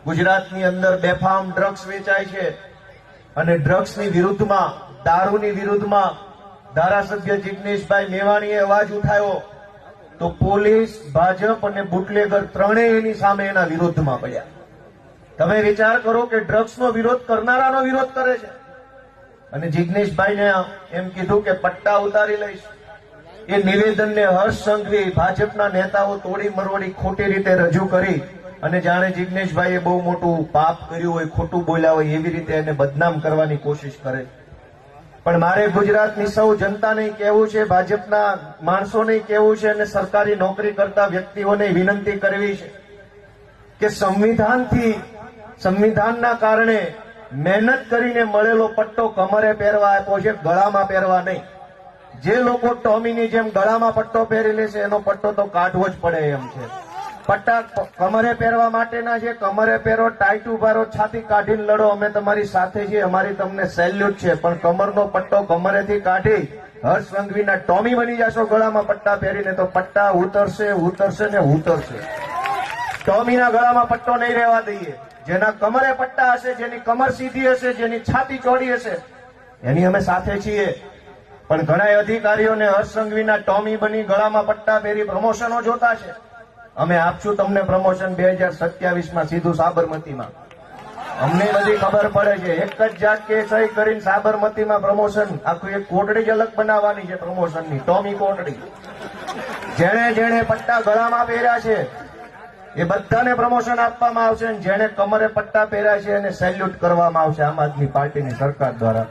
ગુજરાતની અંદર બેફામ ડ્રગ્સ વેચાય છે અને ડ્રગ્સની વિરુદ્ધમાં, દારૂની વિરુદ્ધમાં ધારાસભ્ય જિગ્નેશભાઈ મેવાણીએ અવાજ ઉઠાવ્યો તો પોલીસ, ભાજપ અને બુટલેગર ત્રણેય એની સામે એના વિરોધમાં પડ્યા. તમે વિચાર કરો કે ડ્રગ્સનો વિરોધ કરનારાનો વિરોધ કરે છે અને જિગ્નેશભાઈને એમ કીધું કે પટ્ટા ઉતારી લઈશ. એ નિવેદનને હર્ષ સંઘવી, ભાજપના નેતાઓ તોડી મરોડી ખોટી રીતે રજૂ કરી અને જાણે જિગ્નેશભાઈએ બહુ મોટું પાપ કર્યું હોય, ખોટું બોલ્યા હોય એવી રીતે એને બદનામ કરવાની કોશિશ કરે. પણ મારે ગુજરાતની સૌ જનતાને કહેવું છે, ભાજપના માણસોને કહેવું છે અને સરકારી નોકરી કરતા વ્યક્તિઓને વિનંતી કરવી છે કે સંવિધાનના કારણે મહેનત કરીને મળેલો પટ્ટો કમરે પહેરવા આપ્યો છે, ગળામાં પહેરવા નહીં. જે લોકો ટોમીની જેમ ગળામાં પટ્ટો પહેરી લે છે એનો પટ્ટો તો કાઢવો જ પડે એમ છે. પટ્ટા કમરે પહેરવા માટેના છે, કમરે પહેરો, ટાઈટ ઉભારો, છાતી કાઢીને લડો, અમે તમારી સાથે છીએ, અમારી તમને સેલ્યુટ છે. પણ કમરનો પટ્ટો કમરેથી કાઢી હર્ષ સંઘવીના ટોમી બની જશો ગળામાં પટ્ટા પહેરીને તો પટ્ટા ઉતરશે ને ઉતરશે. ટોમીના ગળામાં પટ્ટો નહીં રહેવા દઈએ. જેના કમરે પટ્ટા હશે, જેની કમર સીધી હશે, જેની છાતી ચોડી હશે એની અમે સાથે છીએ. પણ ઘણા અધિકારીઓને હર્ષ સંઘવીના ટોમી બની ગળામાં પટ્ટા પહેરી પ્રમોશનો જોતા છે. અમે આપશું તમને પ્રમોશન 2027માં સીધું સાબરમતીમાં. અમને બધી ખબર પડે છે. એક જ ઝાટકે સહી કરીને સાબરમતીમાં પ્રમોશન, આખું એક કોટડી જ અલગ બનાવવાની છે પ્રમોશનની, ટોમી કોટડી. જેણે પટ્ટા ગળામાં પહેર્યા છે એ બધાને પ્રમોશન આપવામાં આવશે અને જેણે કમરે પટ્ટા પહેર્યા છે એને સેલ્યુટ કરવામાં આવશે આમ આદમી પાર્ટીની સરકાર દ્વારા.